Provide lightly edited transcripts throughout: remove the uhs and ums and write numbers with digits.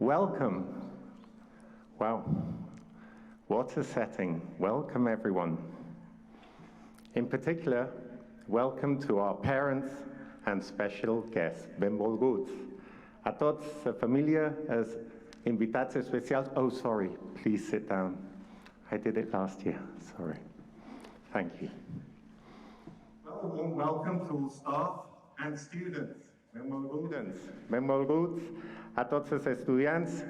Welcome. Wow, what a setting. Welcome, everyone. In particular, welcome to our parents and special guest, benvolguts. A tots, família, as invitats especials. Oh, sorry, please sit down. I did it last year, sorry. Thank you. Well, a warm welcome to all staff and students. Benvolguts a tots els estudiants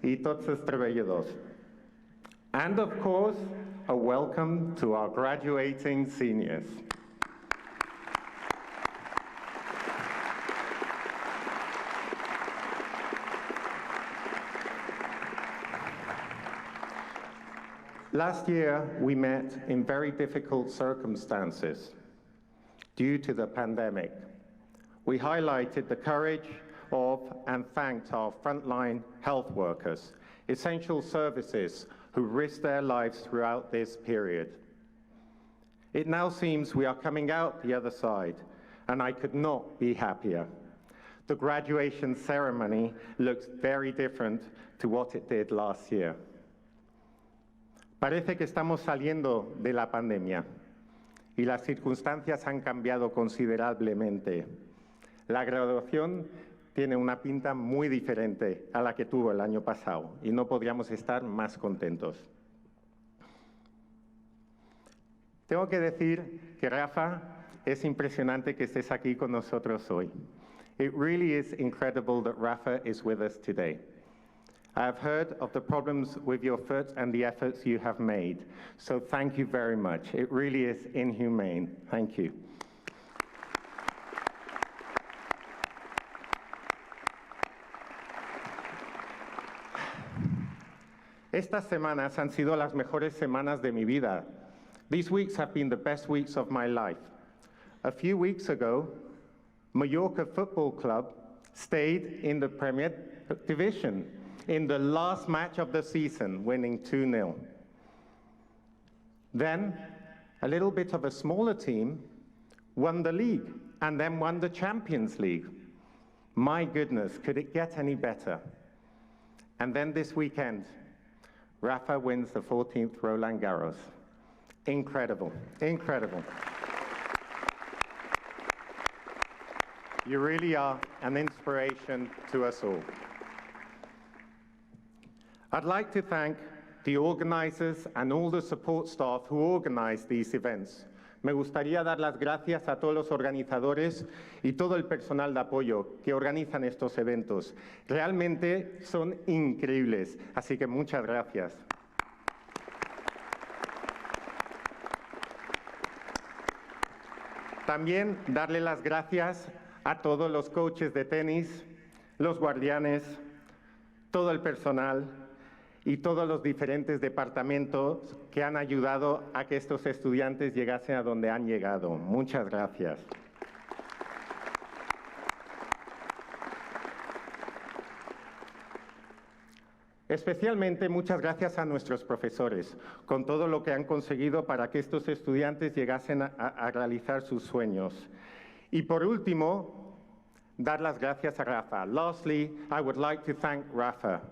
i tots els treballadors. And of course, a welcome to our graduating seniors. Last year, we met in very difficult circumstances due to the pandemic. We highlighted the courage of and thanked our frontline health workers, essential services who risked their lives throughout this period. It now seems we are coming out the other side, and I could not be happier. The graduation ceremony looks very different to what it did last year. Parece que estamos saliendo de la pandemia y las circunstancias han cambiado considerablemente. La graduación tiene una pinta muy diferente a la que tuvo el año pasado y no podríamos estar más contentos. Tengo que decir que Rafa, es impresionante que estés aquí con nosotros hoy. It really is incredible that Rafa is with us today. I have heard of the problems with your foot and the efforts you have made, so thank you very much. It really is inhumane. Thank you. Estas semanas han sido las mejores semanas de mi vida. These weeks have been the best weeks of my life. A few weeks ago, Mallorca Football Club stayed in the Premier Division in the last match of the season, winning 2-0. Then, a little bit of a smaller team won the league and then won the Champions League. My goodness, could it get any better? And then this weekend, Rafa wins the 14th Roland Garros. Incredible, incredible. You really are an inspiration to us all. I'd like to thank the organizers and all the support staff who organize these events. Me gustaría dar las gracias a todos los organizadores y todo el personal de apoyo que organizan estos eventos. Realmente son increíbles, así que muchas gracias. También darle las gracias a todos los coaches de tenis, los guardianes, todo el personal y todos los diferentes departamentos que han ayudado a que estos estudiantes llegasen a donde han llegado. Muchas gracias. Especialmente muchas gracias a nuestros profesores, con todo lo que han conseguido para que estos estudiantes llegasen a realizar sus sueños. Y por último, dar las gracias a Rafa. Lastly, I would like to thank Rafa.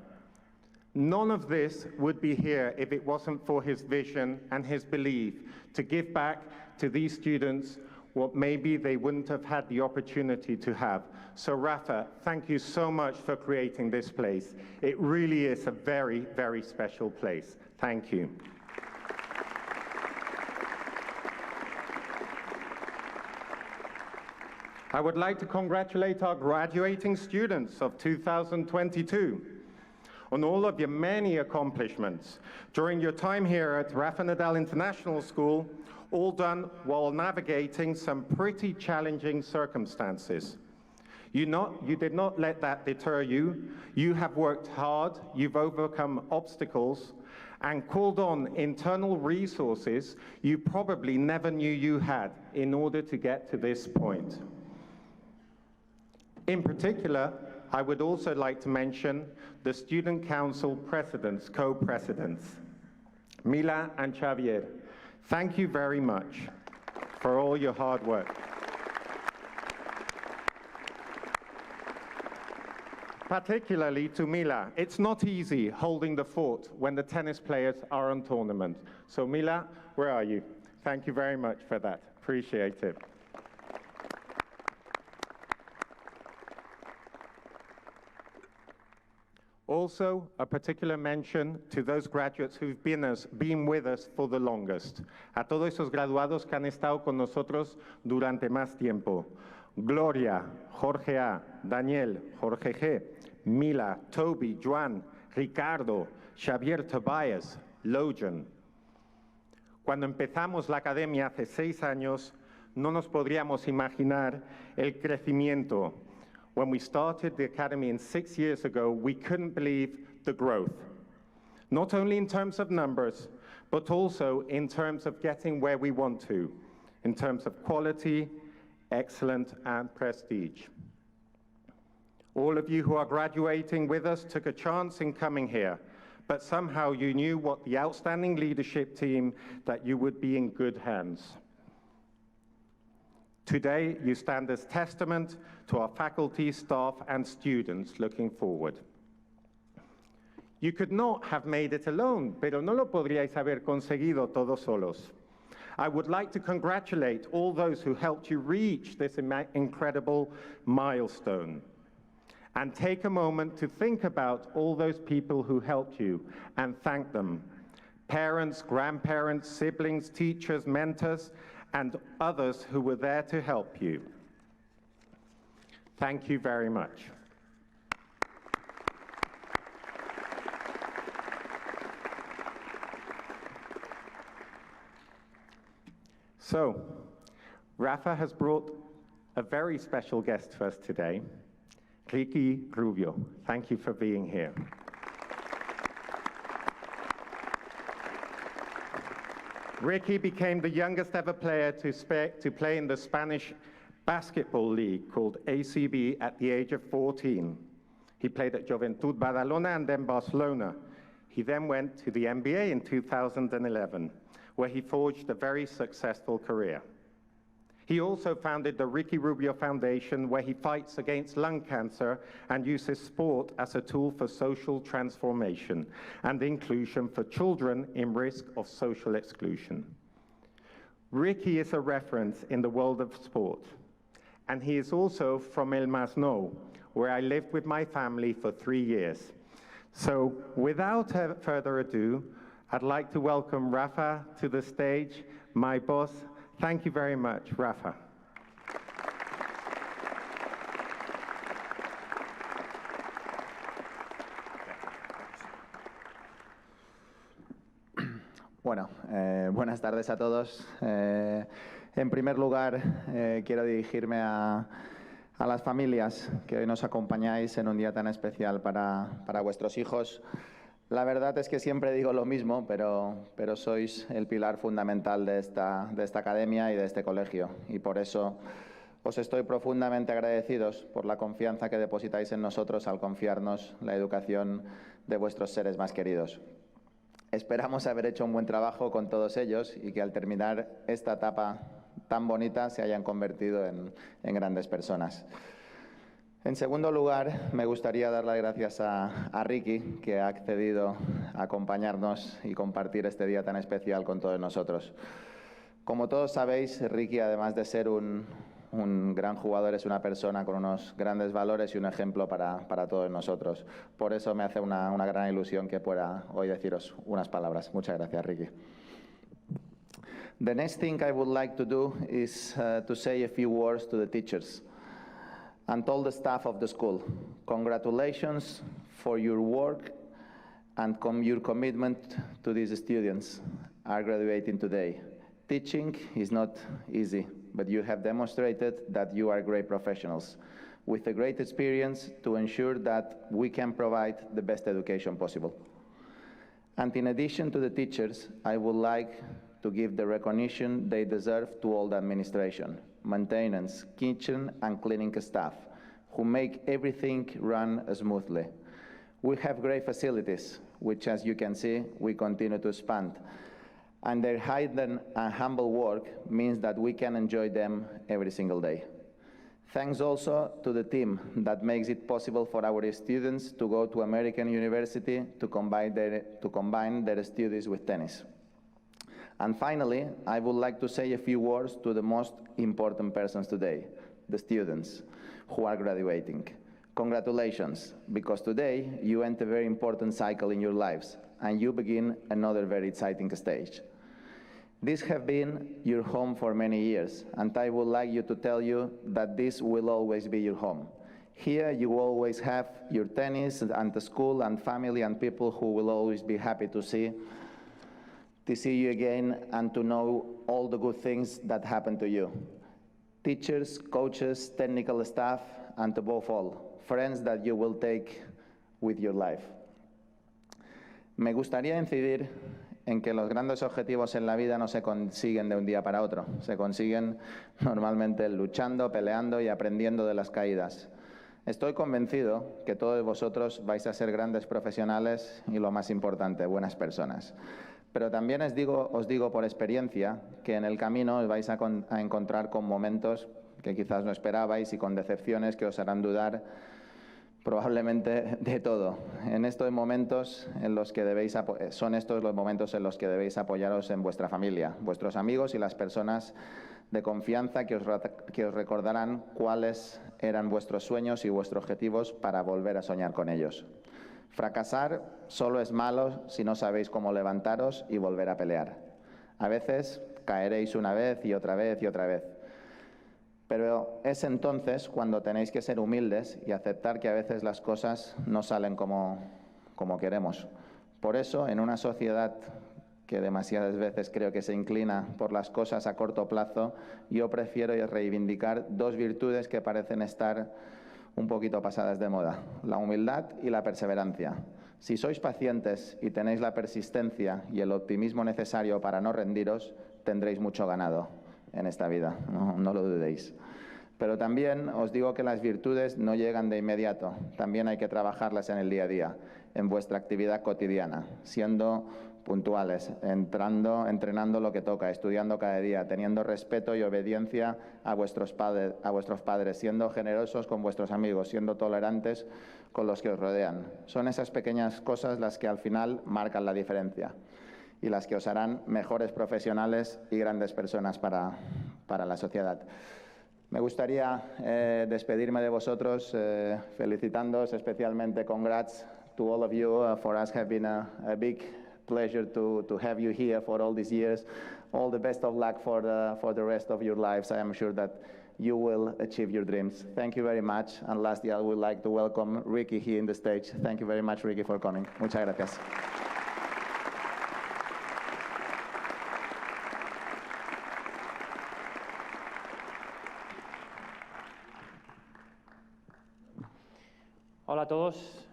None of this would be here if it wasn't for his vision and his belief to give back to these students what maybe they wouldn't have had the opportunity to have. So Rafa, thank you so much for creating this place. It really is a very, very special place. Thank you. I would like to congratulate our graduating students of 2022 on all of your many accomplishments during your time here at Rafa Nadal International School, all done while navigating some pretty challenging circumstances. You did not let that deter you. You have worked hard, you've overcome obstacles, and called on internal resources you probably never knew you had in order to get to this point. In particular, I would also like to mention the Student Council presidents, co-presidents, Mila and Xavier. Thank you very much for all your hard work. Particularly to Mila, it's not easy holding the fort when the tennis players are on tournament. So Mila, where are you? Thank you very much for that. Appreciate it. Also, a particular mention to those graduates who've been with us for the longest. A todos esos graduados que han estado con nosotros durante más tiempo. Gloria, Jorge A., Daniel, Jorge G., Mila, Toby, Joan, Ricardo, Xavier, Tobias, Logan. Cuando empezamos la academia hace 6 años, no nos podríamos imaginar el crecimiento. When we started the academy 6 years ago, we couldn't believe the growth. Not only in terms of numbers, but also in terms of getting where we want to, in terms of quality, excellence, and prestige. All of you who are graduating with us took a chance in coming here, but somehow you knew what the outstanding leadership team that you would be in good hands. Today, you stand as testament to our faculty, staff, and students looking forward. You could not have made it alone, pero no lo podríais haber conseguido todos solos. I would like to congratulate all those who helped you reach this incredible milestone. And take a moment to think about all those people who helped you and thank them. Parents, grandparents, siblings, teachers, mentors, and others who were there to help you. Thank you very much. So, Rafa has brought a very special guest to us today, Ricky Rubio. Thank you for being here. Ricky became the youngest ever player to play in the Spanish basketball league called ACB at the age of 14. He played at Juventud Badalona and then Barcelona. He then went to the NBA in 2011, where he forged a very successful career. He also founded the Ricky Rubio Foundation, where he fights against lung cancer and uses sport as a tool for social transformation and inclusion for children in risk of social exclusion. Ricky is a reference in the world of sport, and he is also from El Masnou, where I lived with my family for 3 years. So without further ado, I'd like to welcome Rafa to the stage, my boss. Thank you very much, Rafa. Bueno, buenas tardes a todos. En primer lugar, quiero dirigirme a las familias que hoy nos acompañáis en un día tan especial para vuestros hijos. La verdad es que siempre digo lo mismo, pero sois el pilar fundamental de esta academia y de este colegio. Y por eso os estoy profundamente agradecidos por la confianza que depositáis en nosotros al confiarnos la educación de vuestros seres más queridos. Esperamos haber hecho un buen trabajo con todos ellos y que al terminar esta etapa tan bonita se hayan convertido en grandes personas. En segundo lugar, me gustaría dar las gracias a Ricky, que ha accedido a acompañarnos y compartir este día tan especial con todos nosotros. Como todos sabéis, Ricky, además de ser un gran jugador, es una persona con unos grandes valores y un ejemplo para todos nosotros. Por eso me hace una gran ilusión que pueda hoy deciros unas palabras. Muchas gracias, Ricky. The next thing I would like to do is to say a few words to the teachers and all the staff of the school. Congratulations for your work and your commitment to these students are graduating today. Teaching is not easy, but you have demonstrated that you are great professionals with a great experience to ensure that we can provide the best education possible. And in addition to the teachers, I would like to give the recognition they deserve to all the administration, maintenance, kitchen and cleaning staff, who make everything run smoothly. We have great facilities, which as you can see, we continue to expand. And their hidden and humble work means that we can enjoy them every single day. Thanks also to the team that makes it possible for our students to go to American University to combine their studies with tennis. And finally, I would like to say a few words to the most important persons today, the students who are graduating. Congratulations, because today you enter a very important cycle in your lives and you begin another very exciting stage. This has been your home for many years, and I would like you to tell you that this will always be your home. Here you will always have your tennis and the school and family and people who will always be happy to see you again and to know all the good things that happen to you. Teachers, coaches, technical staff, and above all, friends that you will take with your life. Me gustaría incidir en que los grandes objetivos en la vida no se consiguen de un día para otro, se consiguen normalmente luchando, peleando y aprendiendo de las caídas. Estoy convencido que todos vosotros vais a ser grandes profesionales y lo más importante, buenas personas. Pero también os digo por experiencia que en el camino os vais a encontrar con momentos que quizás no esperabais y con decepciones que os harán dudar probablemente de todo. En estos momentos son estos los momentos en los que debéis apoyaros en vuestra familia, vuestros amigos y las personas de confianza que os recordarán cuáles eran vuestros sueños y vuestros objetivos para volver a soñar con ellos. Fracasar solo es malo si no sabéis cómo levantaros y volver a pelear. A veces caeréis una vez y otra vez y otra vez. Pero es entonces cuando tenéis que ser humildes y aceptar que a veces las cosas no salen como queremos. Por eso, en una sociedad que demasiadas veces creo que se inclina por las cosas a corto plazo, yo prefiero reivindicar dos virtudes que parecen estar un poquito pasadas de moda: la humildad y la perseverancia. Si sois pacientes y tenéis la persistencia y el optimismo necesario para no rendiros, tendréis mucho ganado en esta vida, no lo dudéis. Pero también os digo que las virtudes no llegan de inmediato, también hay que trabajarlas en el día a día, en vuestra actividad cotidiana, siendo puntuales, entrenando lo que toca, estudiando cada día, teniendo respeto y obediencia a vuestros padres, siendo generosos con vuestros amigos, siendo tolerantes con los que os rodean. Son esas pequeñas cosas las que al final marcan la diferencia y las que os harán mejores profesionales y grandes personas para la sociedad. Me gustaría despedirme de vosotros felicitándoos, especialmente congrats to all of you. For us have been a big pleasure to have you here for all these years. All the best of luck for the rest of your lives. I am sure that you will achieve your dreams. Thank you very much. And lastly, I would like to welcome Ricky here in the stage. Thank you very much, Ricky, for coming. Muchas gracias. Hola a todos.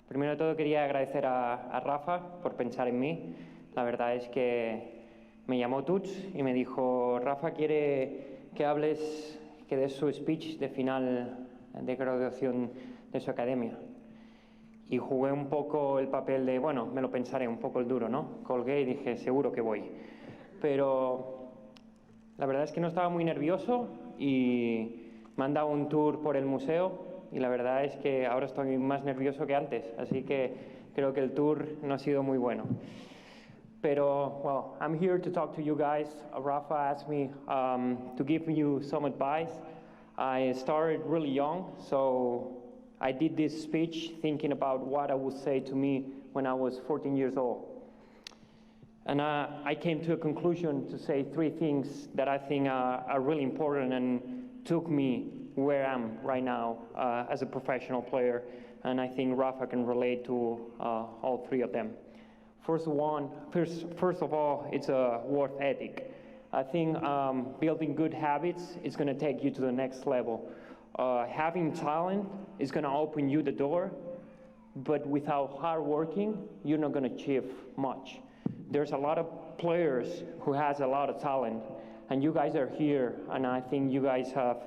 Primero de todo quería agradecer a Rafa por pensar en mí. La verdad es que me llamó Tuts y me dijo: Rafa quiere que des su speech de final de graduación de su academia. Y jugué un poco el papel de, bueno, me lo pensaré, un poco el duro, ¿no? Colgué y dije, seguro que voy. Pero la verdad es que no estaba muy nervioso y me han dado un tour por el museo. Y la verdad es que ahora estoy más nervioso que antes, así que creo que el tour no ha sido muy bueno. Pero, well, I'm here to talk to you guys. Rafa asked me to give you some advice. I started really young, so I did this speech thinking about what I would say to me when I was 14 years old. And I came to a conclusion to say three things that I think are really important and took me where I am right now as a professional player, and I think Rafa can relate to all three of them. First of all, it's a work ethic. I think building good habits is going to take you to the next level. Having talent is going to open you the door, but without hard working, you're not going to achieve much. There's a lot of players who has a lot of talent, and you guys are here, and I think you guys have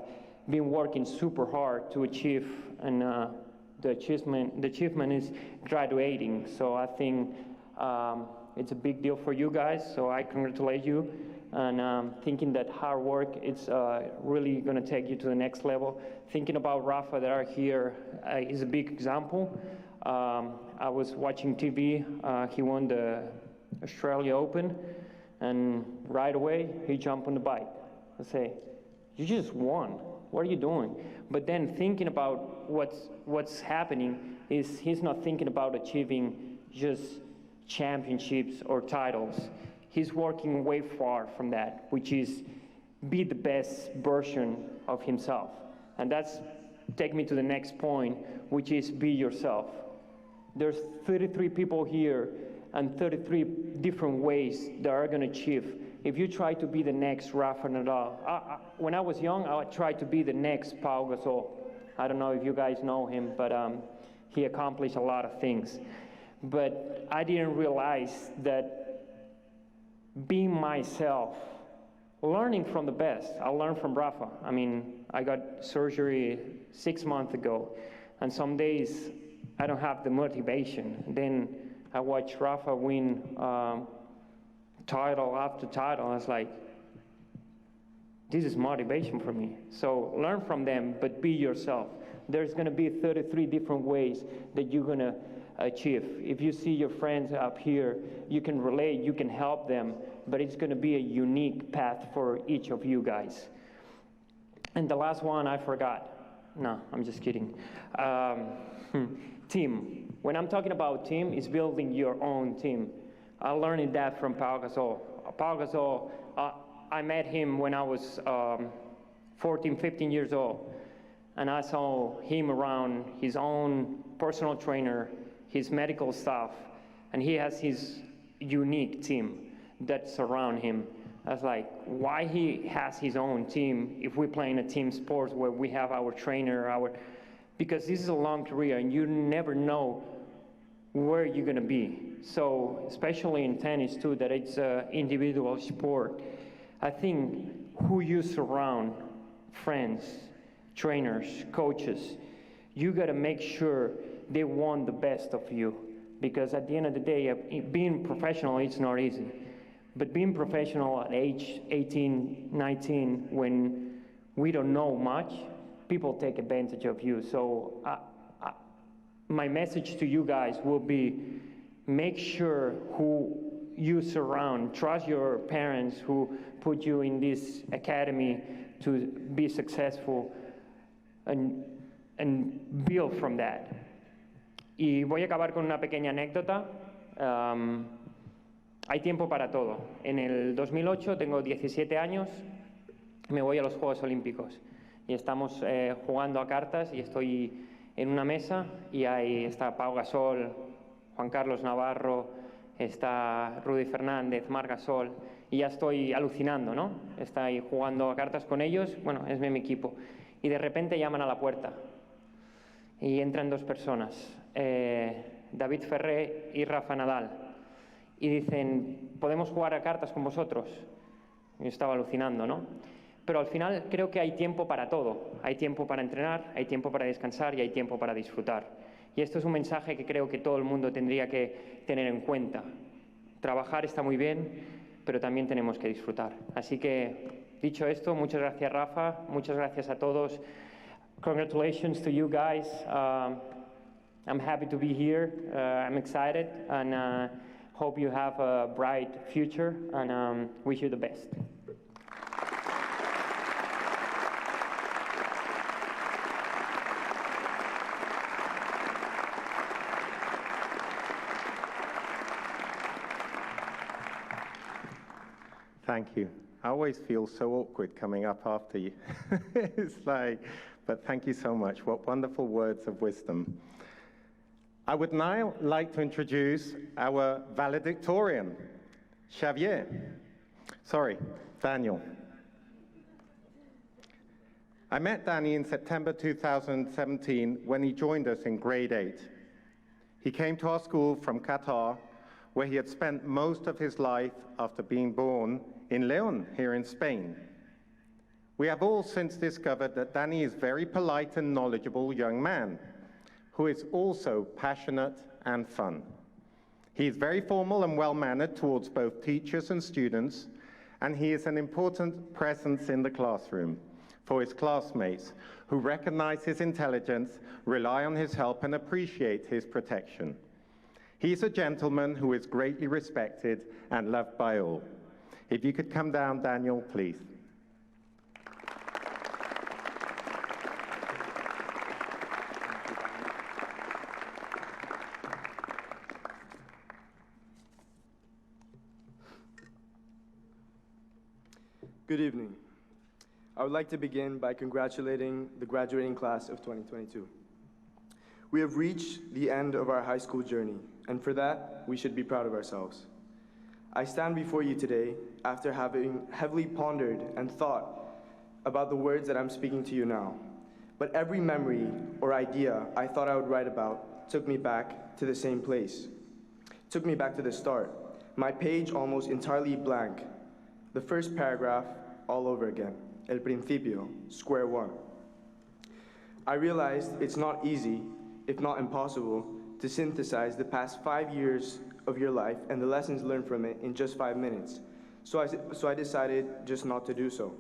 been working super hard to achieve, and the achievement is graduating. So I think it's a big deal for you guys, so I congratulate you, and thinking that hard work it's really going to take you to the next level. Thinking about Rafa that are here is a big example. I was watching TV, he won the Australia Open, and right away he jumped on the bike. I say, you just won. what are you doing? But then thinking about what's happening is he's not thinking about achieving just championships or titles. He's working way far from that, which is be the best version of himself. And that's take me to the next point, which is be yourself. There's 33 people here and 33 different ways that are going to achieve. If you try to be the next Rafa Nadal, when I was young, I tried to be the next Pau Gasol. I don't know if you guys know him, but he accomplished a lot of things. But I didn't realize that being myself, learning from the best. I learned from Rafa. I mean, I got surgery 6 months ago, and some days I don't have the motivation. Then I watch Rafa win title after title. I was like, this is motivation for me. So learn from them, but be yourself. There's going to be 33 different ways that you're going to achieve. If you see your friends up here, you can relate, you can help them, but it's going to be a unique path for each of you guys. And the last one I forgot. No, I'm just kidding. Team. When I'm talking about team, it's building your own team. I learned that from Pau Gasol. Pau Gasol, I met him when I was 14, 15 years old. And I saw him around his own personal trainer, his medical staff, and he has his unique team that surround him. I was like, why he has his own team if we play in a team sport where we have our trainer, because this is a long career and you never know where you're gonna be. So, especially in tennis too, that it's an individual sport, I think who you surround, friends, trainers, coaches, you gotta make sure they want the best of you. Because at the end of the day, being professional, it's not easy. But being professional at age 18, 19, when we don't know much, people take advantage of you. So my message to you guys will be, make sure who you surround. Trust your parents who put you in this academy to be successful, and build from that. Y voy a acabar con una pequeña anécdota. Hay tiempo para todo. En el 2008 tengo 17 años, me voy a los Juegos Olímpicos y estamos jugando a cartas y estoy en una mesa y ahí está Pau Gasol, Juan Carlos Navarro, está Rudy Fernández, Marc Gasol y ya estoy alucinando, ¿no? Estoy jugando a cartas con ellos, bueno, es mi equipo. Y de repente llaman a la puerta y entran dos personas, David Ferrer y Rafa Nadal. Y dicen, ¿podemos jugar a cartas con vosotros? Yo estaba alucinando, ¿no? Pero al final creo que hay tiempo para todo. Hay tiempo para entrenar, hay tiempo para descansar y hay tiempo para disfrutar. Y esto es un mensaje que creo que todo el mundo tendría que tener en cuenta. Trabajar está muy bien, pero también tenemos que disfrutar. Así que, dicho esto, muchas gracias Rafa, muchas gracias a todos. Congratulations to you guys. I'm happy to be here. I'm excited and hope you have a bright future and wish you the best. Thank you. I always feel so awkward coming up after you. It's like, but thank you so much. What wonderful words of wisdom. I would now like to introduce our valedictorian, Xavier. Sorry, Daniel. I met Danny in September 2017 when he joined us in grade 8. He came to our school from Qatar, where he had spent most of his life after being born in León, here in Spain. We have all since discovered that Danny is a very polite and knowledgeable young man, who is also passionate and fun. He is very formal and well-mannered towards both teachers and students, and he is an important presence in the classroom for his classmates who recognize his intelligence, rely on his help, and appreciate his protection. He is a gentleman who is greatly respected and loved by all. If you could come down, Daniel, please. Good evening. I would like to begin by congratulating the graduating class of 2022. We have reached the end of our high school journey, and for that, we should be proud of ourselves. I stand before you today after having heavily pondered and thought about the words that I'm speaking to you now. But every memory or idea I thought I would write about took me back to the same place. Took me back to the start. My page almost entirely blank. The first paragraph all over again. El principio, square one. I realized it's not easy, if not impossible, to synthesize the past 5 years of your life and the lessons learned from it in just 5 minutes. So I decided just not to do so.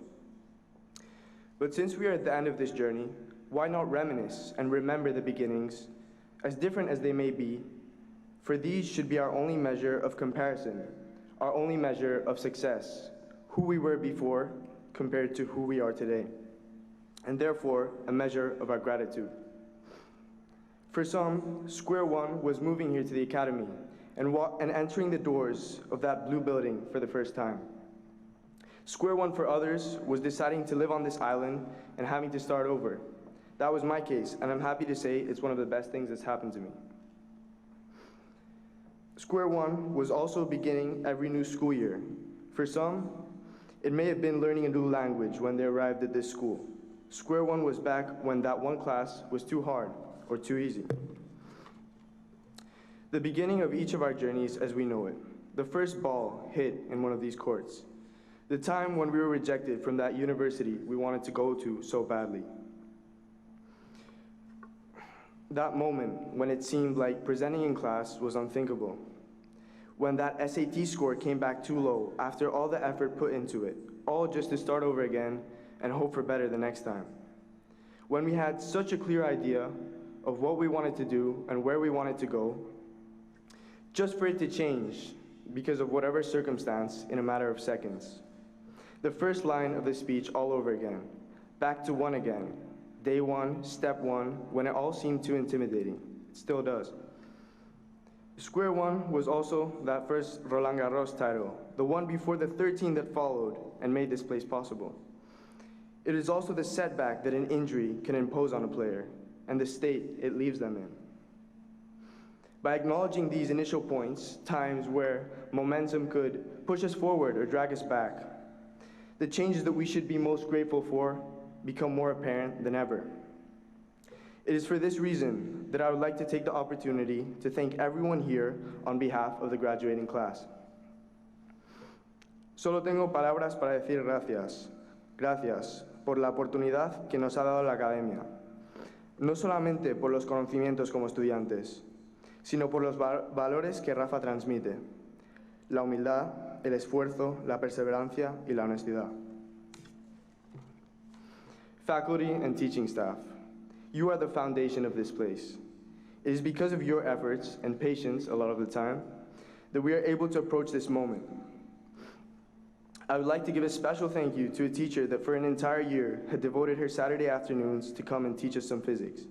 But since we are at the end of this journey, why not reminisce and remember the beginnings, as different as they may be, for these should be our only measure of comparison, our only measure of success, who we were before compared to who we are today, and therefore a measure of our gratitude. For some, square one was moving here to the academy and entering the doors of that blue building for the first time. Square one for others was deciding to live on this island and having to start over. That was my case, and I'm happy to say it's one of the best things that's happened to me. Square one was also beginning every new school year. For some, it may have been learning a new language when they arrived at this school. Square one was back when that one class was too hard or too easy. The beginning of each of our journeys as we know it. The first ball hit in one of these courts. The time when we were rejected from that university we wanted to go to so badly. That moment when it seemed like presenting in class was unthinkable. When that SAT score came back too low after all the effort put into it, all just to start over again and hope for better the next time. When we had such a clear idea of what we wanted to do and where we wanted to go, just for it to change because of whatever circumstance in a matter of seconds. The first line of the speech all over again, back to one again, day one, step one, when it all seemed too intimidating. It still does. Square one was also that first Roland Garros title, the one before the 13 that followed and made this place possible. It is also the setback that an injury can impose on a player and the state it leaves them in. By acknowledging these initial points, times where momentum could push us forward or drag us back, the changes that we should be most grateful for become more apparent than ever. It is for this reason that I would like to take the opportunity to thank everyone here on behalf of the graduating class. Solo tengo palabras para decir gracias. Gracias por la oportunidad que nos ha dado la academia. No solamente por los conocimientos como estudiantes, sino por los valores que Rafa transmite. La humildad, el esfuerzo, la perseverancia y la honestidad. Faculty and teaching staff, you are the foundation of this place. It is because of your efforts and patience a lot of the time that we are able to approach this moment. I would like to give a special thank you to a teacher that for an entire year had devoted her Saturday afternoons to come and teach us some physics.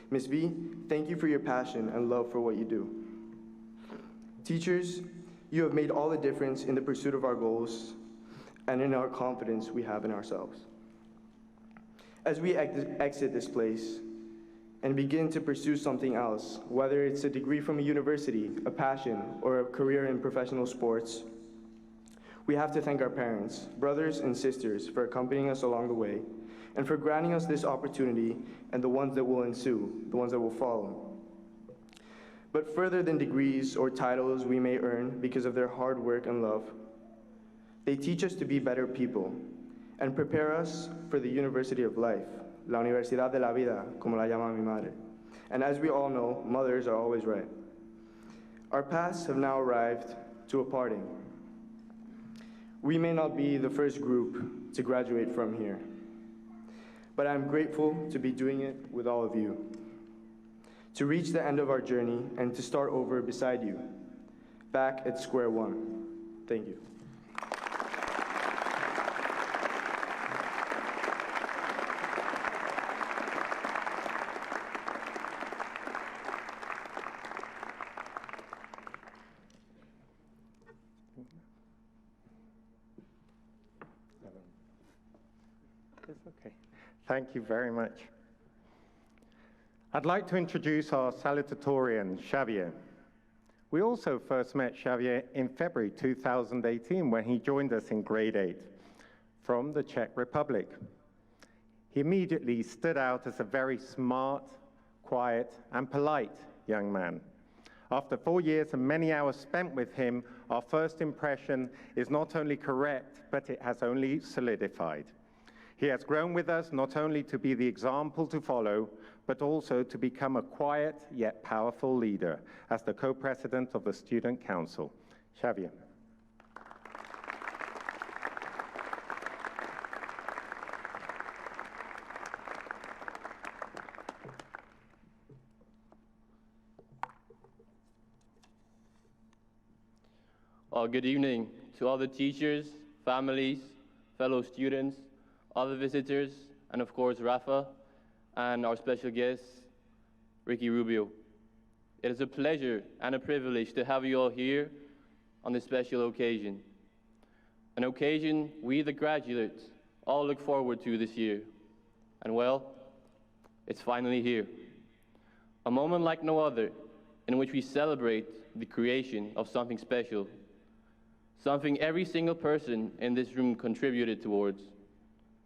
Ms. B, thank you for your passion and love for what you do. Teachers, you have made all the difference in the pursuit of our goals and in our confidence we have in ourselves. As we exit this place and begin to pursue something else, whether it's a degree from a university, a passion, or a career in professional sports, we have to thank our parents, brothers and sisters for accompanying us along the way and for granting us this opportunity and the ones that will ensue, the ones that will follow. But further than degrees or titles we may earn because of their hard work and love, they teach us to be better people and prepare us for the University of Life, la Universidad de la Vida, como la llama mi madre. And as we all know, mothers are always right. Our paths have now arrived to a parting. We may not be the first group to graduate from here, but I'm grateful to be doing it with all of you, to reach the end of our journey and to start over beside you, back at square one. Thank you. Okay. Thank you very much. I'd like to introduce our Salutatorian Xavier. We also first met Xavier in February 2018 when he joined us in grade 8 from the Czech Republic. He immediately stood out as a very smart, quiet, and polite young man. After 4 years and many hours spent with him, our first impression is not only correct, but it has only solidified. He has grown with us not only to be the example to follow, but also to become a quiet yet powerful leader as the co-president of the Student Council. Xavier. Well, good evening to all the teachers, families, fellow students, other visitors, and of course Rafa, and our special guest, Ricky Rubio. It is a pleasure and a privilege to have you all here on this special occasion. An occasion we, the graduates, all look forward to this year. And well, it's finally here. A moment like no other in which we celebrate the creation of something special, something every single person in this room contributed towards.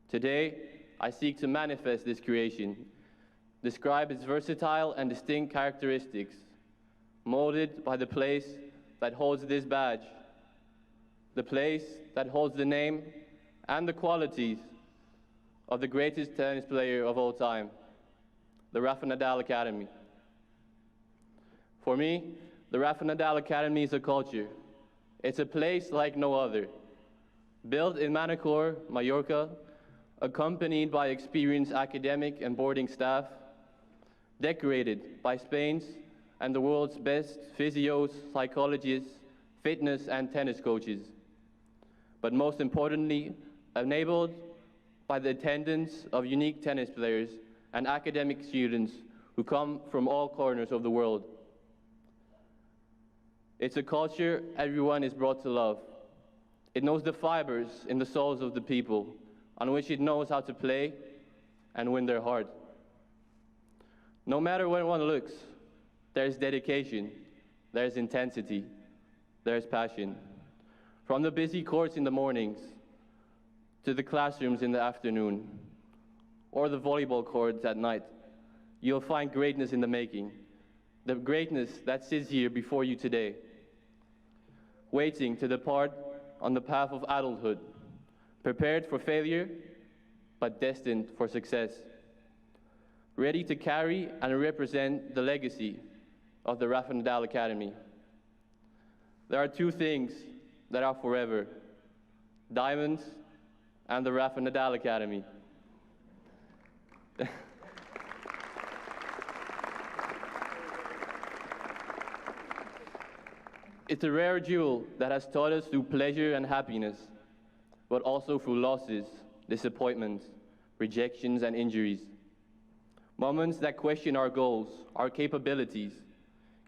Today, I seek to manifest this creation, describe its versatile and distinct characteristics, molded by the place that holds this badge, the place that holds the name and the qualities of the greatest tennis player of all time, the Rafa Nadal Academy. For me, the Rafa Nadal Academy is a culture. It's a place like no other. Built in Manacor, Mallorca, accompanied by experienced academic and boarding staff, decorated by Spain's and the world's best physios, psychologists, fitness and tennis coaches, but most importantly, enabled by the attendance of unique tennis players and academic students who come from all corners of the world. It's a culture everyone is brought to love. It knows the fibers in the souls of the people, on which it knows how to play and win their heart. No matter where one looks, there's dedication, there's intensity, there's passion. From the busy courts in the mornings, to the classrooms in the afternoon, or the volleyball courts at night, you'll find greatness in the making, the greatness that sits here before you today, waiting to depart on the path of adulthood, prepared for failure, but destined for success, ready to carry and represent the legacy of the Rafa Nadal Academy. There are two things that are forever: diamonds and the Rafa Nadal Academy. It's a rare jewel that has taught us through pleasure and happiness, but also through losses, disappointments, rejections, and injuries. Moments that question our goals, our capabilities,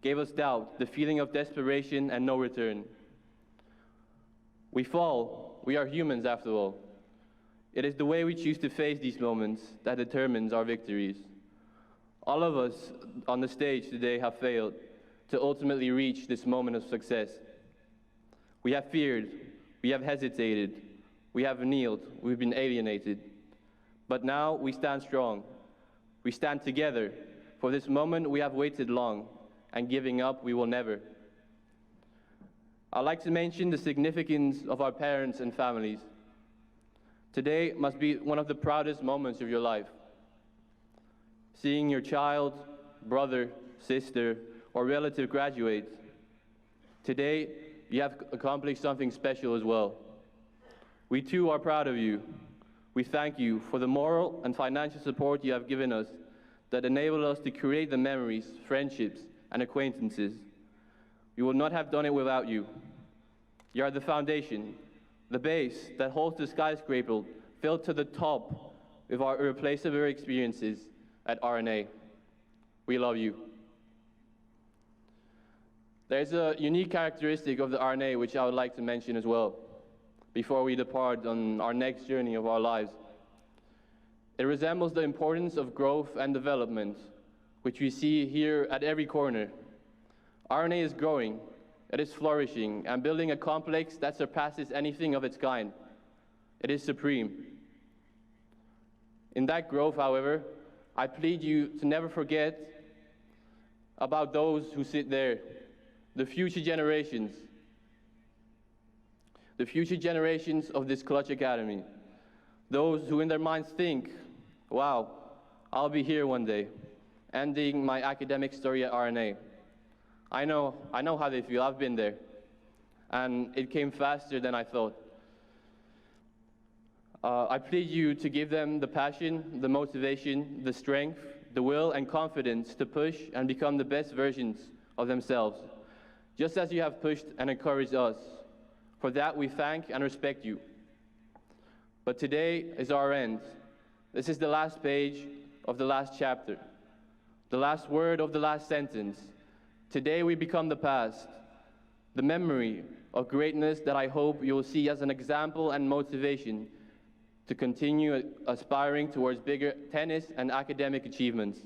gave us doubt, the feeling of desperation and no return. We fall. We are humans after all. It is the way we choose to face these moments that determines our victories. All of us on the stage today have failed to ultimately reach this moment of success. We have feared, we have hesitated, we have kneeled, we've been alienated. But now we stand strong. We stand together. For this moment we have waited long, and giving up we will never. I'd like to mention the significance of our parents and families. Today must be one of the proudest moments of your life. Seeing your child, brother, sister, or relative graduate. Today, you have accomplished something special as well. We too are proud of you. We thank you for the moral and financial support you have given us that enabled us to create the memories, friendships, and acquaintances. We would not have done it without you. You are the foundation, the base that holds the skyscraper filled to the top with our irreplaceable experiences at RNA. We love you. There's a unique characteristic of the RNA which I would like to mention as well before we depart on our next journey of our lives. It resembles the importance of growth and development, which we see here at every corner. RNA is growing, it is flourishing, and building a complex that surpasses anything of its kind. It is supreme. In that growth, however, I plead you to never forget about those who sit there, the future generations of this Clutch Academy, those who in their minds think, wow, I'll be here one day, ending my academic story at RNA. I know how they feel, I've been there, and it came faster than I thought. I plead you to give them the passion, the motivation, the strength, the will and confidence to push and become the best versions of themselves, just as you have pushed and encouraged us. For that we thank and respect you. But today is our end. This is the last page of the last chapter, the last word of the last sentence. Today we become the past, the memory of greatness that I hope you will see as an example and motivation to continue aspiring towards bigger tennis and academic achievements.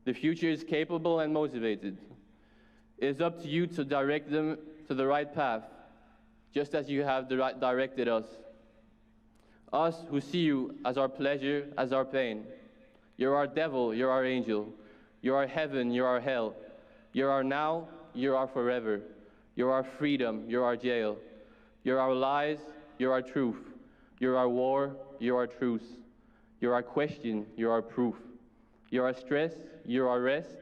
The future is capable and motivated. It is up to you to direct them to the right path, just as you have directed us. Us who see you as our pleasure, as our pain. You're our devil, you're our angel. You're our heaven, you're our hell. You're our now, you're our forever. You're our freedom, you're our jail. You're our lies, you're our truth. You're our war, you're our truce. You're our question, you're our proof. You're our stress, you're our rest.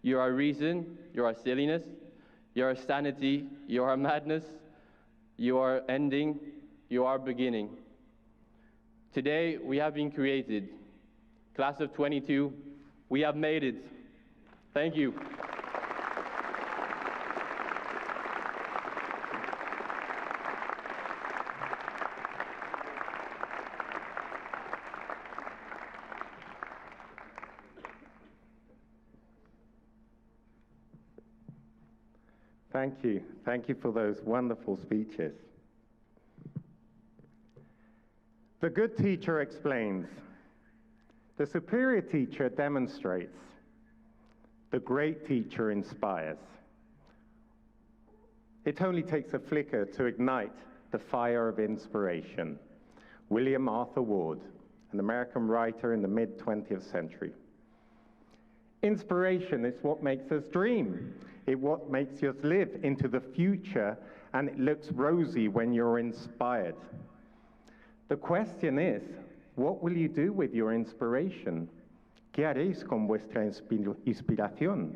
You're our reason, you're our silliness. You're our sanity, you're our madness. You are ending, you are beginning. Today we have been created. Class of 22, we have made it. Thank you. Thank you. Thank you for those wonderful speeches. The good teacher explains. The superior teacher demonstrates. The great teacher inspires. It only takes a flicker to ignite the fire of inspiration. William Arthur Ward, an American writer in the mid-20th century. Inspiration is what makes us dream. It's what makes us live into the future, and it looks rosy when you're inspired. The question is, what will you do with your inspiration? ¿Qué haréis con vuestra inspiración?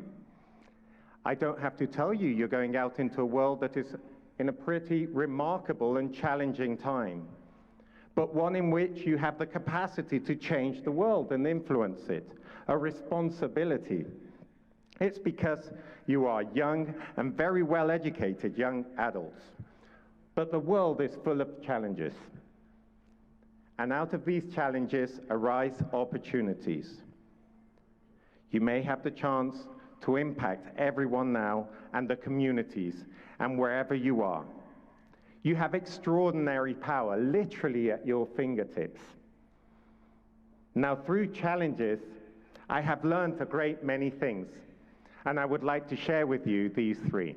I don't have to tell you, you're going out into a world that is in a pretty remarkable and challenging time, but one in which you have the capacity to change the world and influence it, a responsibility. It's because you are young and very well educated young adults, but the world is full of challenges. And out of these challenges arise opportunities. You may have the chance to impact everyone now and the communities and wherever you are. You have extraordinary power literally at your fingertips. Now, through challenges, I have learned a great many things, and I would like to share with you these three.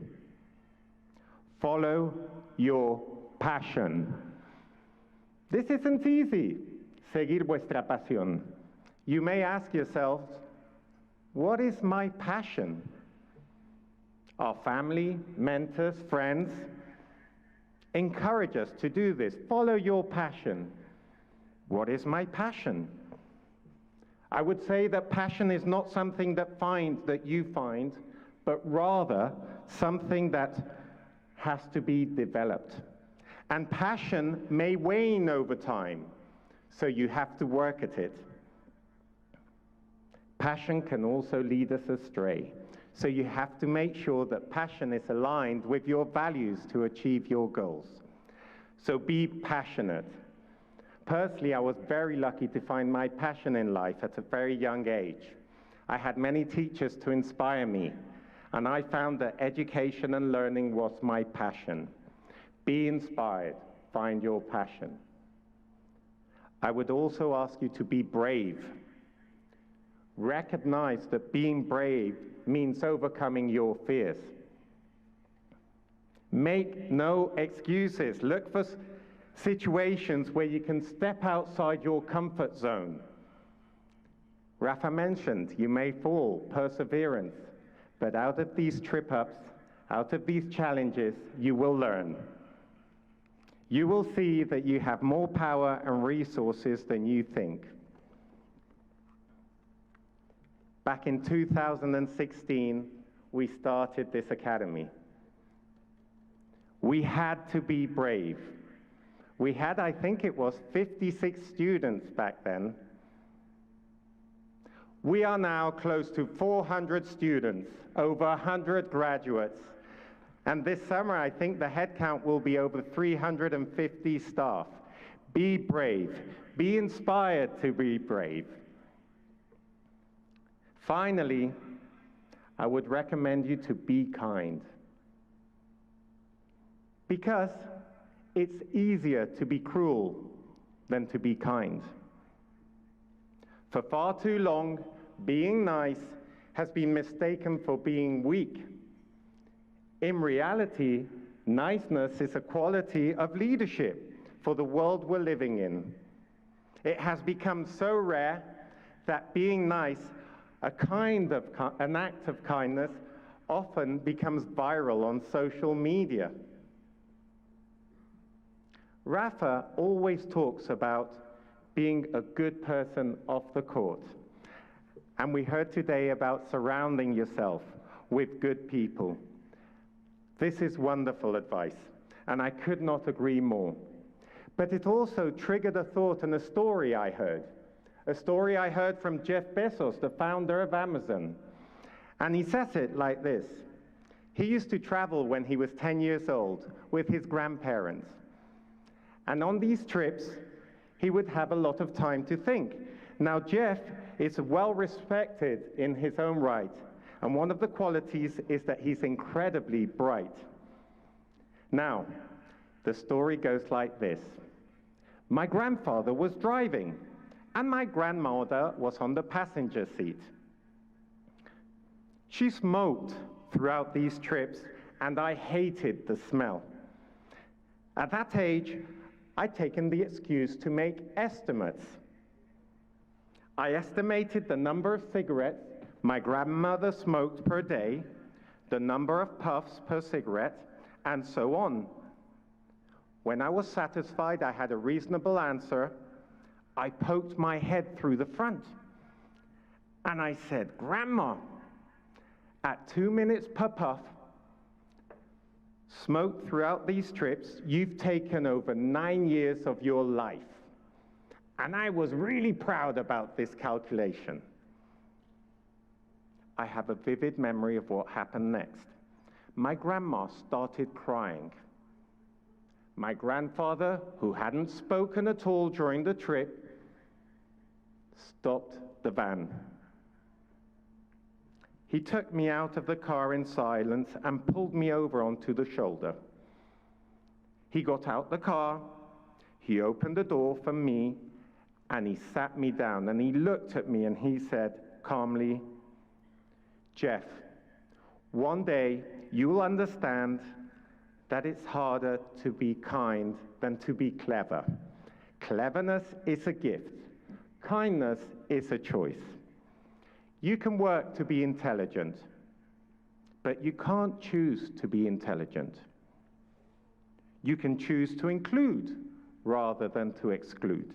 Follow your passion. This isn't easy. Seguir vuestra pasión. You may ask yourselves, what is my passion? Our family, mentors, friends encourage us to do this. Follow your passion. What is my passion? I would say that passion is not something that you find, but rather something that has to be developed. And passion may wane over time, so you have to work at it. Passion can also lead us astray, so you have to make sure that passion is aligned with your values to achieve your goals. So be passionate. Personally, I was very lucky to find my passion in life at a very young age. I had many teachers to inspire me, and I found that education and learning was my passion. Be inspired, find your passion. I would also ask you to be brave. Recognize that being brave means overcoming your fears. Make no excuses. Look for situations where you can step outside your comfort zone. Rafa mentioned you may fall, perseverance, but out of these trip-ups, out of these challenges, you will learn. You will see that you have more power and resources than you think. Back in 2016, we started this academy. We had to be brave. We had, I think it was 56 students back then. We are now close to 400 students, over 100 graduates. And this summer, I think the headcount will be over 350 staff. Be brave. Be inspired to be brave. Finally, I would recommend you to be kind. Because it's easier to be cruel than to be kind. For far too long, being nice has been mistaken for being weak. In reality, niceness is a quality of leadership for the world we're living in. It has become so rare that being nice, an act of kindness, often becomes viral on social media. Rafa always talks about being a good person off the court. And we heard today about surrounding yourself with good people. This is wonderful advice, and I could not agree more. But it also triggered a thought and a story I heard. A story I heard from Jeff Bezos, the founder of Amazon. And he says it like this. He used to travel when he was 10 years old with his grandparents. And on these trips, he would have a lot of time to think. Now, Jeff is well respected in his own right. And one of the qualities is that he's incredibly bright. Now, the story goes like this. My grandfather was driving, and my grandmother was on the passenger seat. She smoked throughout these trips, and I hated the smell. At that age, I'd taken the excuse to make estimates. I estimated the number of cigarettes my grandmother smoked per day, the number of puffs per cigarette, and so on. When I was satisfied I had a reasonable answer, I poked my head through the front. And I said, Grandma, at 2 minutes per puff, smoked throughout these trips, you've taken over 9 years of your life. And I was really proud about this calculation. I have a vivid memory of what happened next. My grandma started crying. My grandfather, who hadn't spoken at all during the trip, stopped the van. He took me out of the car in silence and pulled me over onto the shoulder. He got out the car, he opened the door for me, and he sat me down, and he looked at me and he said calmly, Jeff, one day you'll understand that it's harder to be kind than to be clever. Cleverness is a gift. Kindness is a choice. You can work to be intelligent, but you can't choose to be intelligent. You can choose to include rather than to exclude.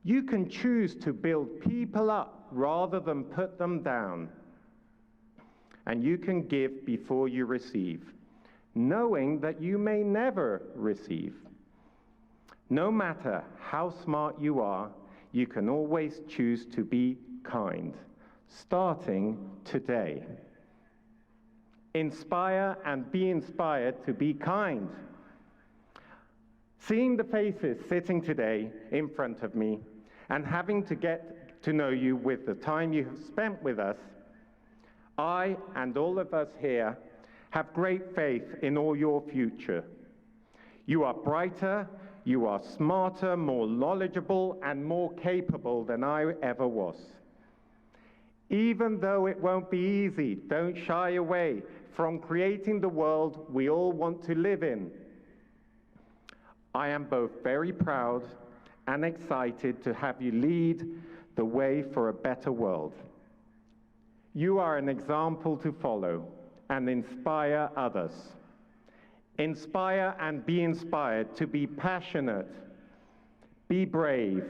You can choose to build people up rather than put them down. And you can give before you receive, knowing that you may never receive. No matter how smart you are, you can always choose to be kind, starting today. Inspire and be inspired to be kind. Seeing the faces sitting today in front of me and having to get to know you with the time you have spent with us, I and all of us here have great faith in all your future. You are brighter, You are smarter, more knowledgeable, and more capable than I ever was. Even though it won't be easy, don't shy away from creating the world we all want to live in. I am both very proud and excited to have you lead the way for a better world. You are an example to follow and inspire others. Inspire and be inspired to be passionate, be brave,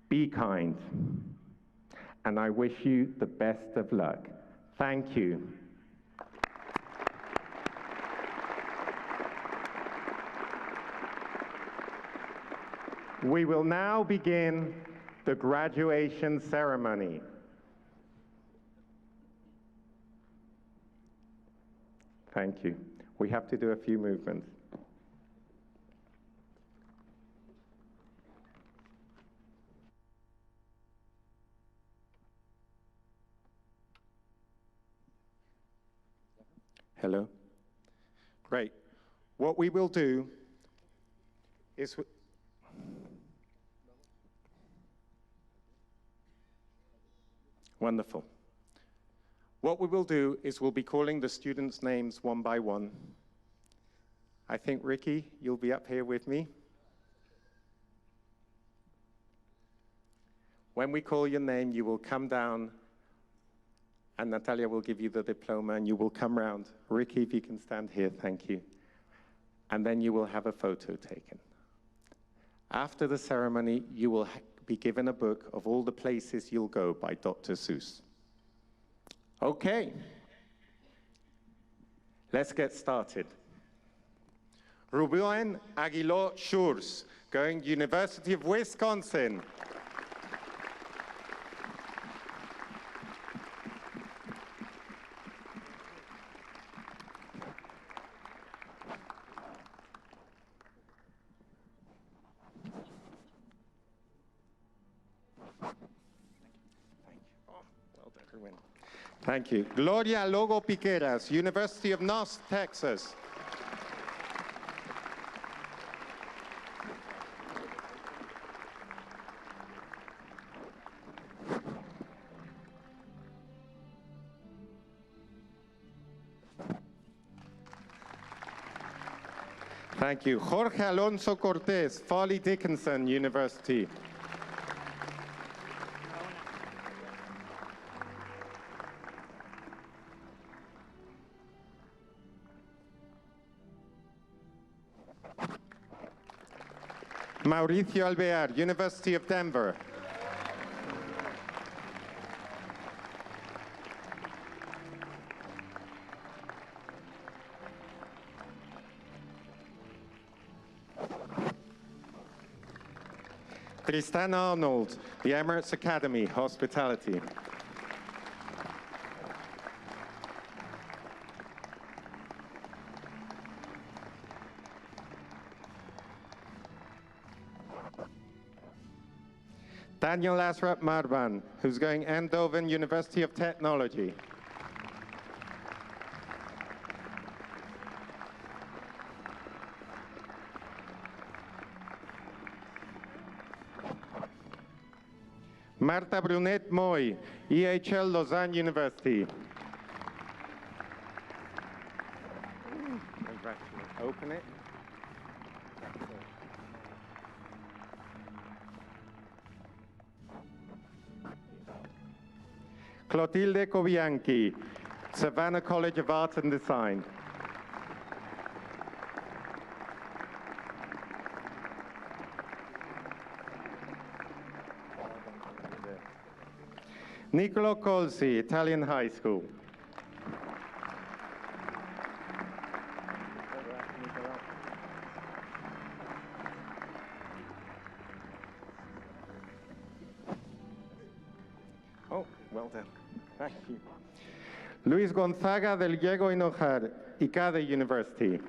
be kind. And I wish you the best of luck. Thank you. We will now begin the graduation ceremony. Thank you. We have to do a few movements. Hello. Great. What we will do is... Wonderful. What we will do is we'll be calling the students' names one by one. I think, Ricky, you'll be up here with me. When we call your name, you will come down, and Natalia will give you the diploma, and you will come round. Ricky, if you can stand here, thank you. And then you will have a photo taken. After the ceremony, you will be given a book of all the places you'll go by Dr. Seuss. Okay, let's get started. Ruben Aguilar Schurz, going University of Wisconsin. Thank you. Gloria Logo Piqueras, University of North Texas. Thank you. Jorge Alonso Cortez, Farley Dickinson University. Mauricio Alvear, University of Denver. Tristan Arnold, the Emirates Academy, Hospitality. Daniel Asrat Marban, who's going Eindhoven University of Technology. Marta Brunet Moy, EHL Lausanne University. Open it. Clotilde Cobianchi, Savannah College of Art and Design. Niccolo Colsi, Italian High School. Oh, well done. Thank you. Luis Gonzaga del Diego Hinojar, ICADE University.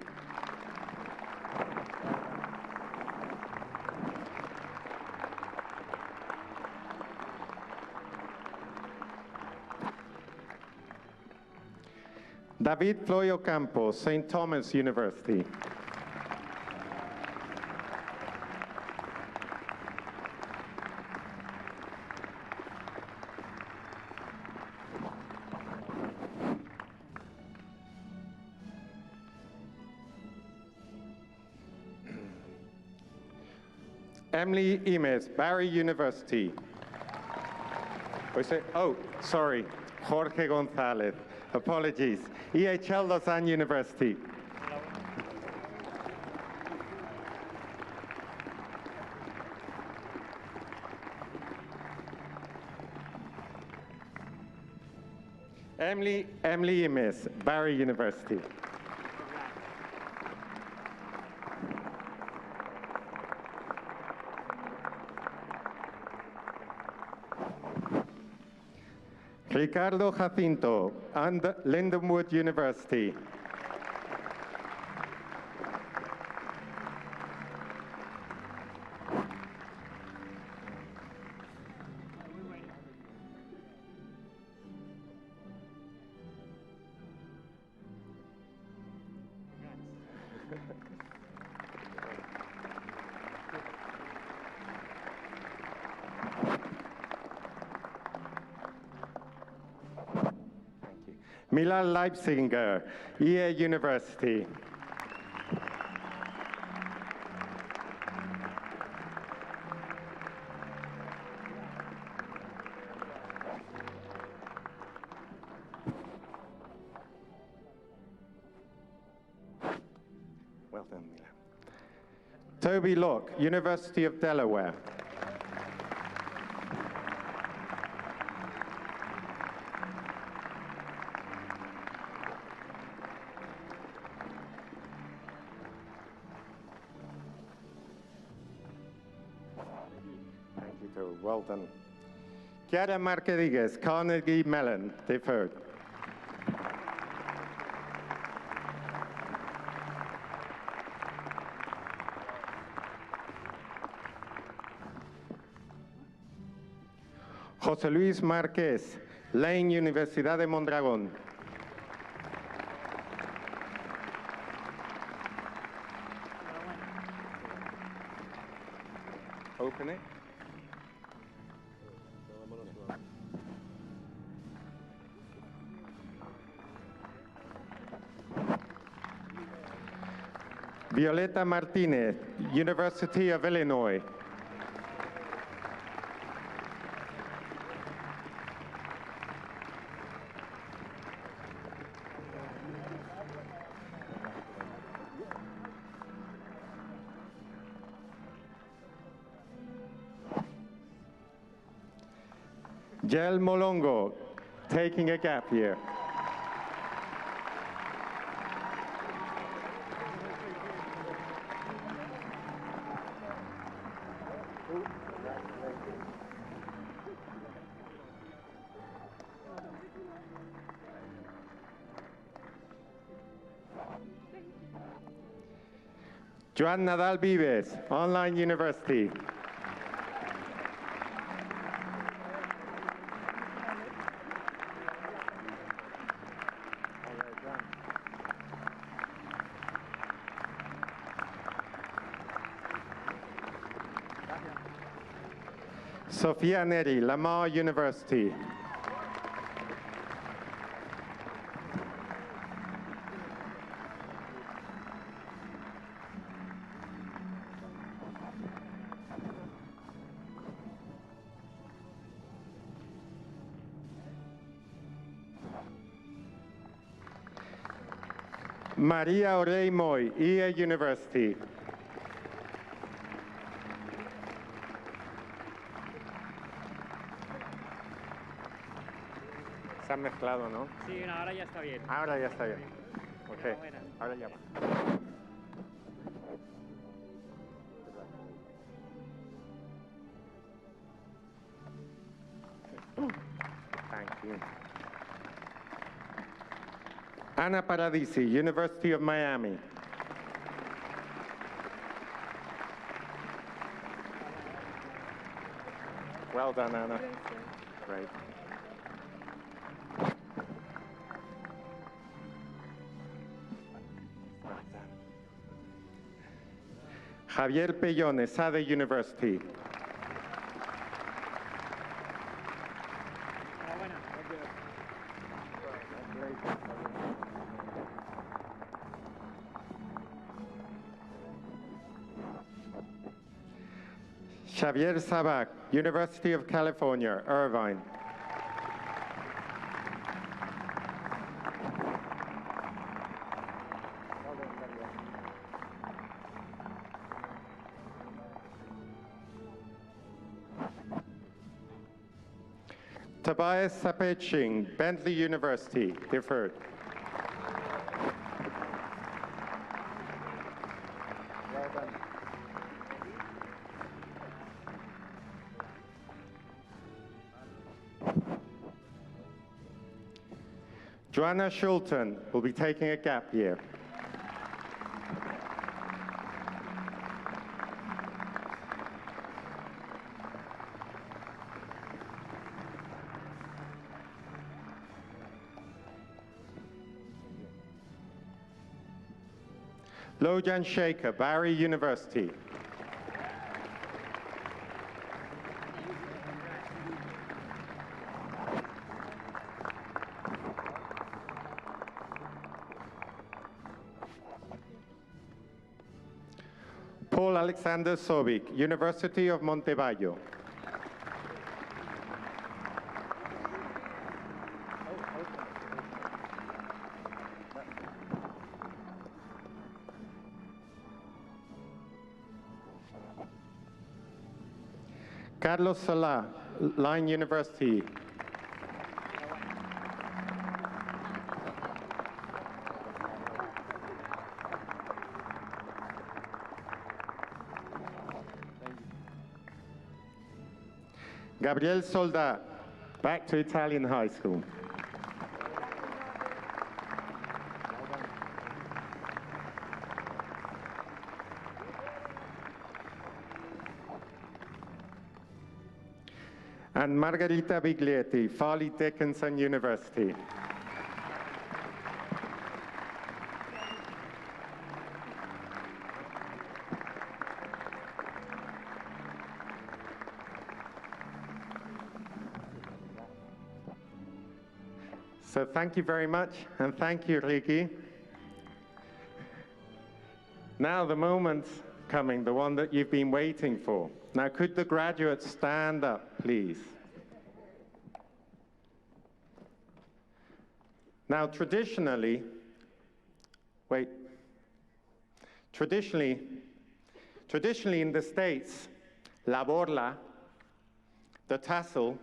David Floyo Campos, St. Thomas University. Emily Imes, Barry University. Oh, sorry, Jorge González. Apologies. EHL Lausanne University. Emily Imes, Barry University. Ricardo Jacinto, and Lindenwood University. Milan Leipziger, EA University. Well done, Milan. Toby Locke, University of Delaware. Well done. Chiara Marquez, Carnegie Mellon, deferred. José Luis Márquez, Lane, Universidad de Mondragón. Open it. Violeta Martinez, University of Illinois. Jel Molongo, taking a gap year. Joan Nadal Vives, Online University. Sofia Neri, Lamar University. Maria Orey Moy, EA University. Se han mezclado, ¿no? Sí, ahora ya está bien. Ahora ya está bien. Ok, ahora ya va. Thank you. Ana Paradisi, University of Miami. Well done, Ana. Great. Well done. Javier Pellones, Sade University. Xavier Sabac, University of California, Irvine. Tobias Sapeching, Bentley University, deferred. Joanna Schulten will be taking a gap year. Lojan Shaker, Barry University. Paul Alexander Sobik, University of Montevideo. Carlos Sala, Line University. Gabriel Solda, back to Italian high school. And Margarita Biglietti, Farley Dickinson University. So thank you very much, and thank you, Ricky. Now the moment's coming, the one that you've been waiting for. Now could the graduates stand up, please? Now traditionally in the States, la borla, the tassel,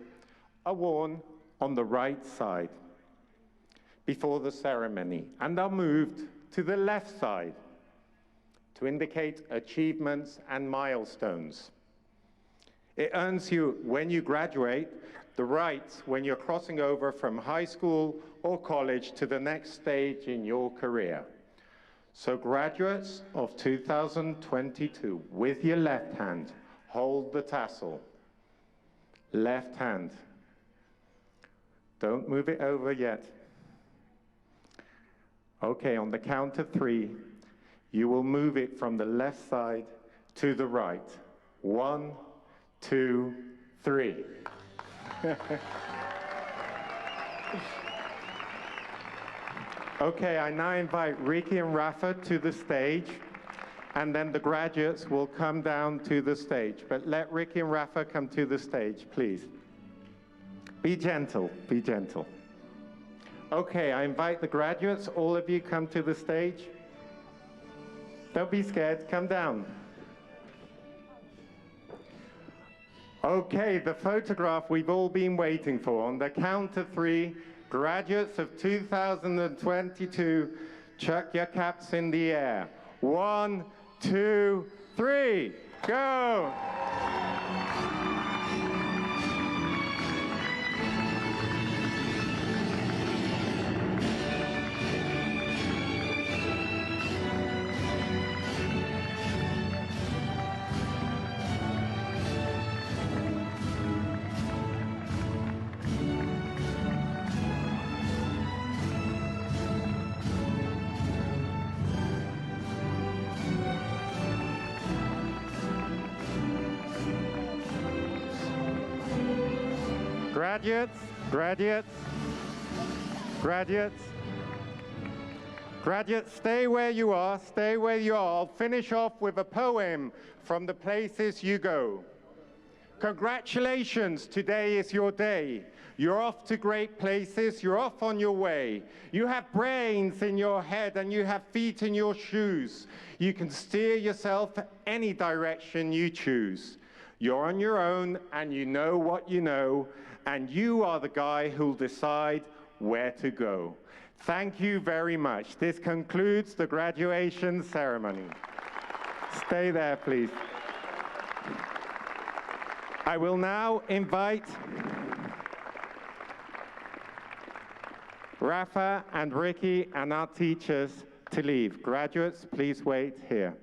are worn on the right side before the ceremony, and are moved to the left side to indicate achievements and milestones. It earns you, when you graduate, the right when you're crossing over from high school or college to the next stage in your career. So graduates of 2022, with your left hand, hold the tassel. Left hand. Don't move it over yet. Okay, on the count of 3, you will move it from the left side to the right. 1, 2, 3. Okay, I now invite Ricky and Rafa to the stage, and then the graduates will come down to the stage. But let Ricky and Rafa come to the stage, please. Be gentle, be gentle. Okay, I invite the graduates, all of you come to the stage. Don't be scared, come down. Okay, the photograph we've all been waiting for. On the count of 3, graduates of 2022, chuck your caps in the air. 1, 2, 3, go! Graduates, graduates, graduates, graduates, stay where you are, stay where you are. I'll finish off with a poem from the places you go. Congratulations, today is your day. You're off to great places, you're off on your way. You have brains in your head and you have feet in your shoes. You can steer yourself any direction you choose. You're on your own and you know what you know, and you are the guy who'll decide where to go. Thank you very much. This concludes the graduation ceremony. Stay there, please. I will now invite Rafa and Ricky and our teachers to leave. Graduates, please wait here.